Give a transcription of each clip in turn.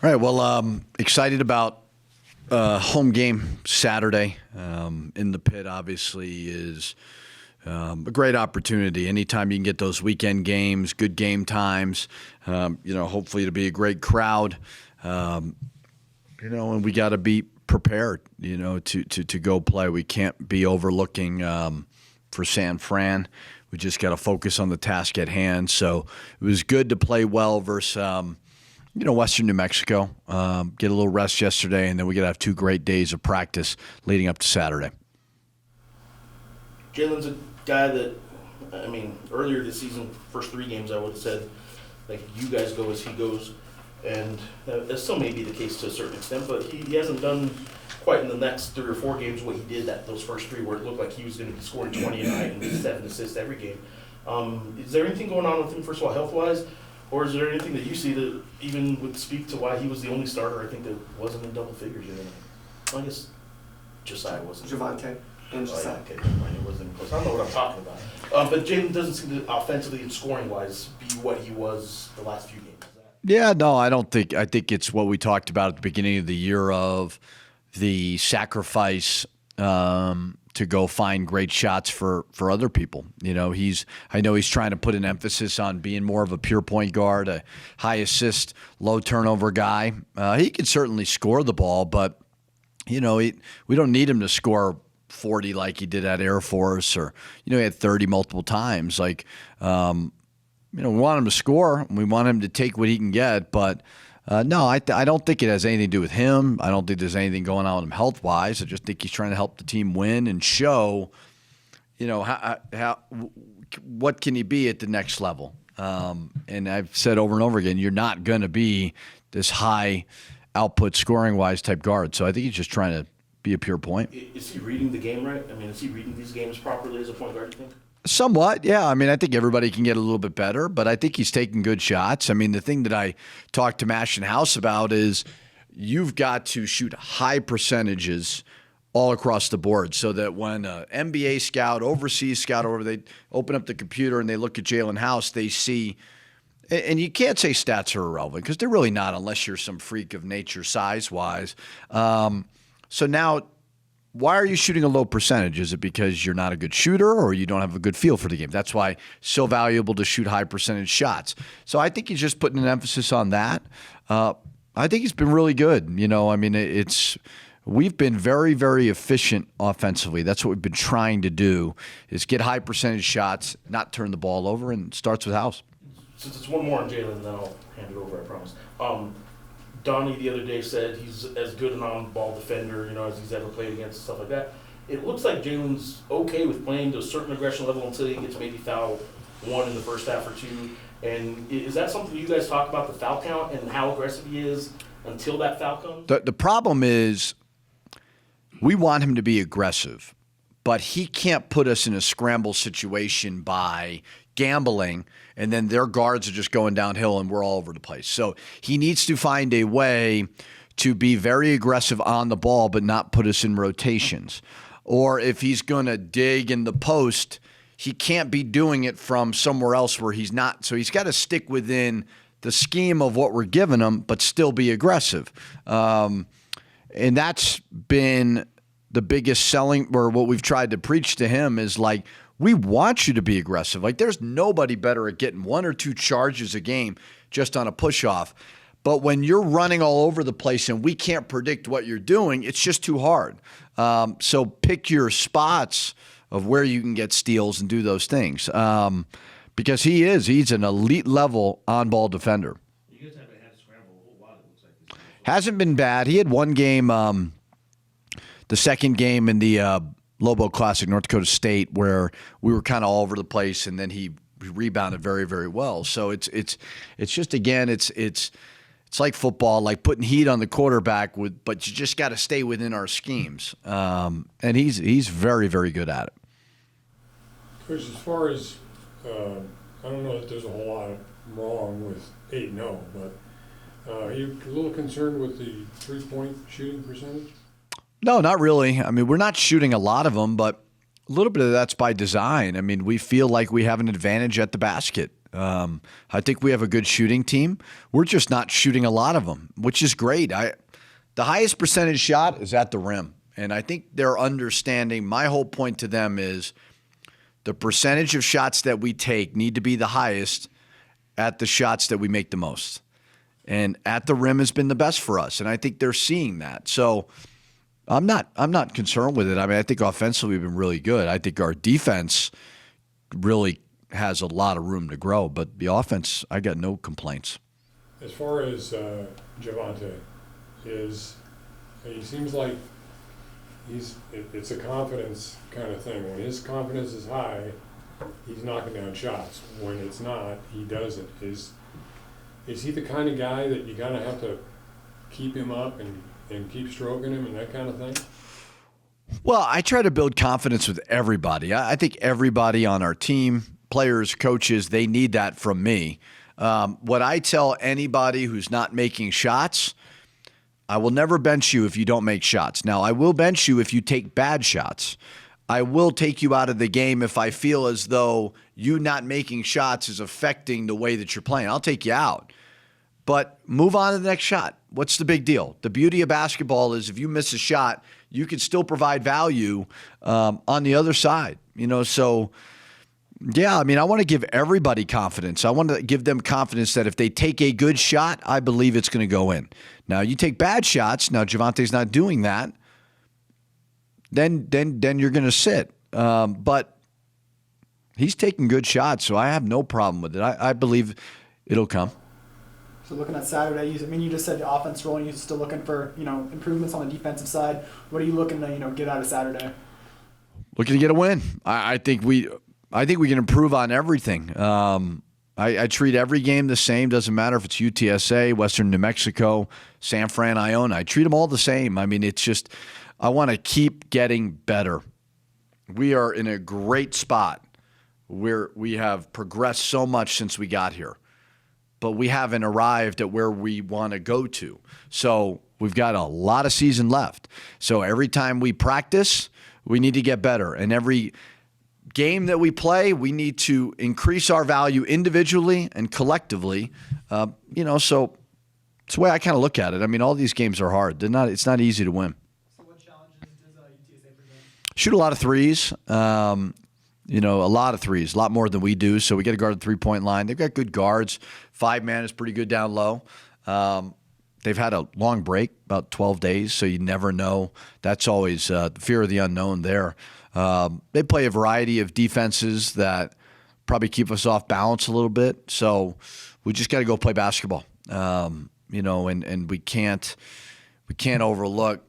All right, well, excited about home game Saturday in the pit. Obviously, is a great opportunity. Anytime you can get those weekend games, good game times. Hopefully it'll be a great crowd. And we got to be prepared. To go play. We can't be overlooking for San Fran. We just got to focus on the task at hand. So it was good to play well versus. Western New Mexico, get a little rest yesterday, and then we got to have 2 great days of practice leading up to Saturday. Jalen's a guy that, earlier this season, first 3 games, I would have said, you guys go as he goes. And that still may be the case to a certain extent, but he hasn't done quite in the next 3 or 4 games what he did those first 3, where it looked like he was going to be scoring 20 a night and 7 assists every game. Is there anything going on with him, first of all, health-wise? Or is there anything that you see that even would speak to why he was the only starter, I think, that wasn't in double figures? I guess Josiah wasn't. Javante and Josiah. Okay, it wasn't close. I don't know what I'm talking about. But Jalen doesn't seem to, offensively and scoring-wise, be what he was the last few games. Yeah, no, I don't think. I think it's what we talked about at the beginning of the year of the sacrifice to go find great shots for other people. I know he's trying to put an emphasis on being more of a pure point guard, a high assist, low turnover guy. He can certainly score the ball, but we don't need him to score 40 like he did at Air Force, or he had 30 multiple times. We want him to score. We want him to take what he can get, but. No, I don't think it has anything to do with him. I don't think there's anything going on with him health-wise. I just think he's trying to help the team win and show, what can he be at the next level. And I've said over and over again, you're not going to be this high output scoring-wise type guard. So I think he's just trying to be a pure point. Is he reading the game right? Is he reading these games properly as a point guard, you think? Somewhat, yeah. I think everybody can get a little bit better, but I think he's taking good shots. The thing that I talked to Mash and House about is you've got to shoot high percentages all across the board so that when an NBA scout, overseas scout, or they open up the computer and they look at Jalen House, they see, and you can't say stats are irrelevant because they're really not unless you're some freak of nature size-wise. So now, why are you shooting a low percentage? Is it because you're not a good shooter or you don't have a good feel for the game? That's why it's so valuable to shoot high percentage shots. So I think he's just putting an emphasis on that. I think he's been really good. We've been very, very efficient offensively. That's what we've been trying to do, is get high percentage shots, not turn the ball over, and it starts with House. Since it's one more on Jalen, then I'll hand it over, I promise. Donnie the other day said he's as good an on-ball defender, as he's ever played against and stuff like that. It looks like Jalen's okay with playing to a certain aggression level until he gets maybe foul 1 in the first half or 2. And is that something you guys talk about, the foul count and how aggressive he is until that foul comes? The problem is we want him to be aggressive, but he can't put us in a scramble situation by gambling, and then their guards are just going downhill and we're all over the place. So he needs to find a way to be very aggressive on the ball but not put us in rotations. Or if he's going to dig in the post, he can't be doing it from somewhere else where he's not. So he's got to stick within the scheme of what we're giving him but still be aggressive. And that's been the biggest selling, or what we've tried to preach to him is we want you to be aggressive. There's nobody better at getting 1 or 2 charges a game just on a push-off. But when you're running all over the place and we can't predict what you're doing, it's just too hard. So pick your spots of where you can get steals and do those things. Because he's an elite-level on-ball defender. You guys haven't had to scramble a whole lot, it looks like. Hasn't been bad. He had one game, the second game in the Lobo Classic, North Dakota State, where we were kind of all over the place, and then he rebounded very, very well. So it's just, again, it's like football, like putting heat on the quarterback, but you just got to stay within our schemes. And he's very, very good at it. Chris, as far as I don't know that there's a whole lot wrong with 8-0, but are you a little concerned with the 3-point shooting percentage? No, not really. We're not shooting a lot of them, but a little bit of that's by design. We feel like we have an advantage at the basket. I think we have a good shooting team. We're just not shooting a lot of them, which is great. The highest percentage shot is at the rim, and I think they're understanding. My whole point to them is the percentage of shots that we take need to be the highest at the shots that we make the most. And at the rim has been the best for us, and I think they're seeing that. So I'm not concerned with it. I mean, I think offensively we've been really good. I think our defense really has a lot of room to grow, but the offense, I got no complaints. As far as Javante, he seems like it's a confidence kind of thing. When his confidence is high, he's knocking down shots. When it's not, he doesn't. Is he the kind of guy that you kind of have to keep him up and keep stroking him and that kind of thing? Well, I try to build confidence with everybody. I think everybody on our team, players, coaches, they need that from me. What I tell anybody who's not making shots, I will never bench you if you don't make shots. Now, I will bench you if you take bad shots. I will take you out of the game if I feel as though you not making shots is affecting the way that you're playing. I'll take you out. But move on to the next shot. What's the big deal? The beauty of basketball is if you miss a shot, you can still provide value on the other side. So yeah, I mean, I want to give everybody confidence. I want to give them confidence that if they take a good shot, I believe it's going to go in. Now, you take bad shots. Now, Javante's not doing that. Then you're going to sit. But he's taking good shots, so I have no problem with it. I believe it'll come. So looking at Saturday, you just said the offense rolling. You're still looking for improvements on the defensive side. What are you looking to get out of Saturday? Looking to get a win. I think we can improve on everything. I treat every game the same. Doesn't matter if it's UTSA, Western New Mexico, San Fran, Iona. I treat them all the same. I mean, it's just I want to keep getting better. We are in a great spot where we have progressed so much since we got here, but we haven't arrived at where we want to go to. So we've got a lot of season left. So every time we practice, we need to get better. And every game that we play, we need to increase our value individually and collectively. So it's the way I kind of look at it. I mean, all these games are hard. It's not easy to win. So what challenges does UTSA present? Shoot a lot of threes. A lot of threes, a lot more than we do. So we got to guard the three-point line. They've got good guards. 5-man is pretty good down low. They've had a long break, about 12 days, so you never know. That's always the fear of the unknown there. They play a variety of defenses that probably keep us off balance a little bit. So we just got to go play basketball. And we can't overlook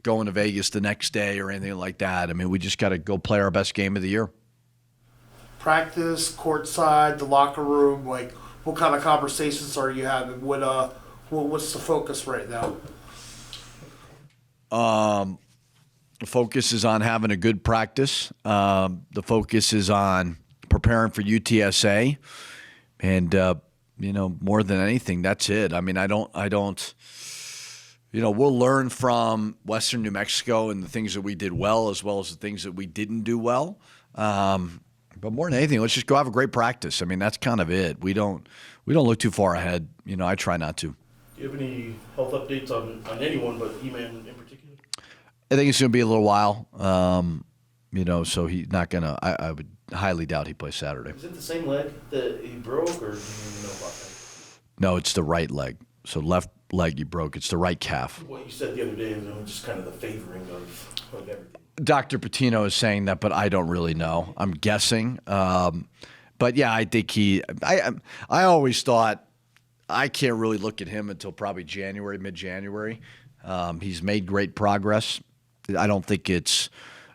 going to Vegas the next day or anything like that. I mean, we just got to go play our best game of the year. Practice, courtside, the locker room, like what kind of conversations are you having? What's the focus right now? The focus is on having a good practice. The focus is on preparing for UTSA, and more than anything, that's it. I mean, I don't. We'll learn from Western New Mexico and the things that we did well as the things that we didn't do well. But more than anything, let's just go have a great practice. I mean, that's kind of it. We don't look too far ahead. I try not to. Do you have any health updates on anyone but E-Man in particular? I think it's going to be a little while. So he's not going to – I would highly doubt he plays Saturday. Is it the same leg that he broke, or do you know about that? No, it's the right leg. So left leg he broke. It's the right calf. What you said the other day is just kind of the favoring of everything. Dr. Pitino is saying that, but I don't really know. I'm guessing. But, yeah, I think I always thought I can't really look at him until probably mid-January. He's made great progress. I don't think it's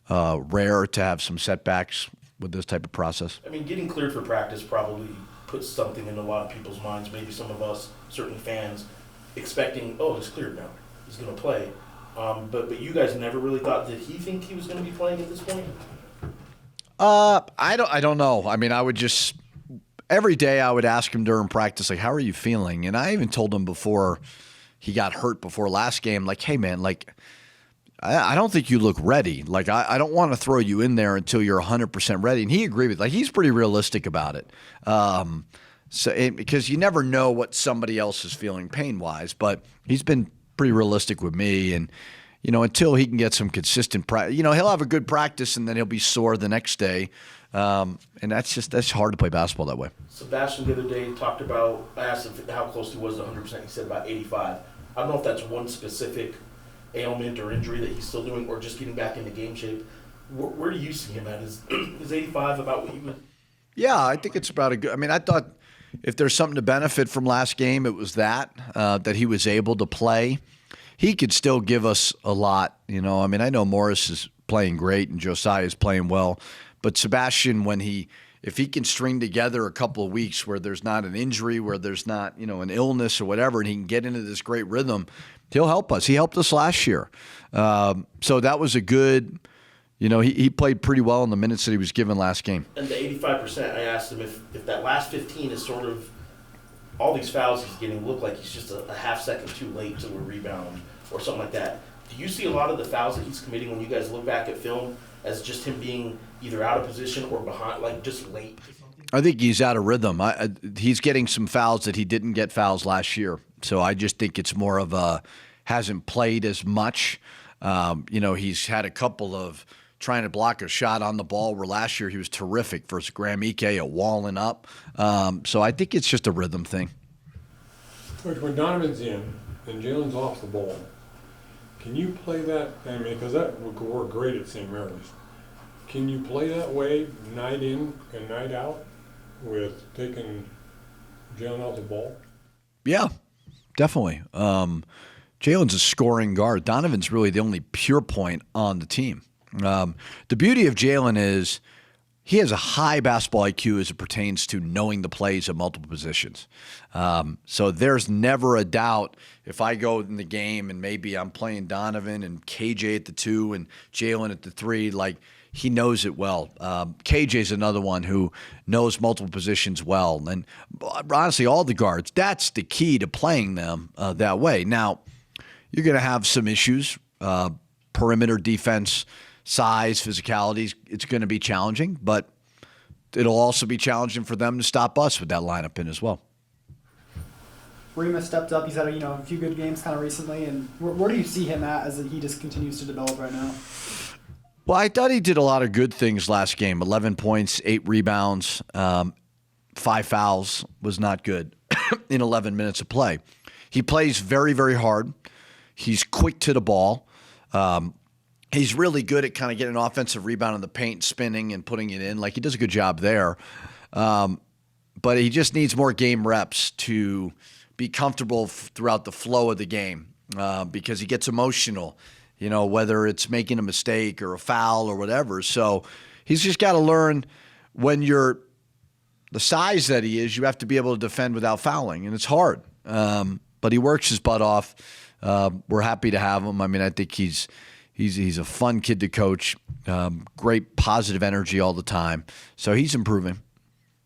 rare to have some setbacks with this type of process. I mean, getting cleared for practice probably puts something in a lot of people's minds, maybe some of us, certain fans, expecting, oh, he's cleared now. He's going to play. But you guys never really thought, did he think he was going to be playing at this point? I don't know. I mean, I would just every day I would ask him during practice, like, how are you feeling? And I even told him before he got hurt before last game, like, hey man, like, I don't think you look ready. Like, I don't want to throw you in there until you're 100% ready. And he agreed with, like, he's pretty realistic about it. Because you never know what somebody else is feeling pain-wise, but he's been pretty realistic with me. And, until he can get some consistent practice, he'll have a good practice and then he'll be sore the next day. And that's hard to play basketball that way. Sebastian the other day talked about, I asked him how close he was to 100%. He said about 85. I don't know if that's one specific ailment or injury that he's still doing or just getting back into game shape. Where do you see him at? Is 85 about what you would? Yeah, I think it's about a good – I mean, I thought if there's something to benefit from last game, it was that he was able to play. He could still give us a lot, I mean, I know Morris is playing great and Josiah is playing well, but Sebastian, if he can string together a couple of weeks where there's not an injury, where there's not, an illness or whatever, and he can get into this great rhythm, he'll help us. He helped us last year. So that was a good, he played pretty well in the minutes that he was given last game. And the 85%, I asked him if that last 15 is sort of all these fouls he's getting look like he's just a half second too late to a rebound or something like that. Do you see a lot of the fouls that he's committing when you guys look back at film as just him being either out of position or behind, like just late to something? I think he's out of rhythm. He's getting some fouls that he didn't get fouls last year. So I just think it's more of hasn't played as much. He's had a couple of trying to block a shot on the ball where last year he was terrific versus Graham Ike at walling up. So I think it's just a rhythm thing. Coach, when Donovan's in and Jalen's off the ball, can you play that? I mean, because that would work great at St. Mary's. Can you play that way night in and night out with taking Jalen off the ball? Yeah, definitely. Jalen's a scoring guard. Donovan's really the only pure point on the team. The beauty of Jalen is he has a high basketball IQ as it pertains to knowing the plays at multiple positions. So there's never a doubt if I go in the game and maybe I'm playing Donovan and KJ at the 2 and Jalen at the 3, like he knows it well. KJ's another one who knows multiple positions well. And honestly, all the guards, that's the key to playing them that way. Now, you're going to have some issues, perimeter defense, size, physicality, it's going to be challenging, but it'll also be challenging for them to stop us with that lineup in as well. Remus stepped up. He's had a few good games kind of recently, and where do you see him at as he just continues to develop right now? Well, I thought he did a lot of good things last game. 11 points, 8 rebounds, 5 fouls was not good in 11 minutes of play. He plays very, very hard. He's quick to the ball. He's really good at kind of getting an offensive rebound in the paint, spinning and putting it in. Like, he does a good job there. But he just needs more game reps to be comfortable throughout the flow of the game because he gets emotional, whether it's making a mistake or a foul or whatever. So he's just got to learn when you're the size that he is, you have to be able to defend without fouling, and it's hard. But he works his butt off. We're happy to have him. I mean, I think he's a fun kid to coach, great positive energy all the time. So he's improving.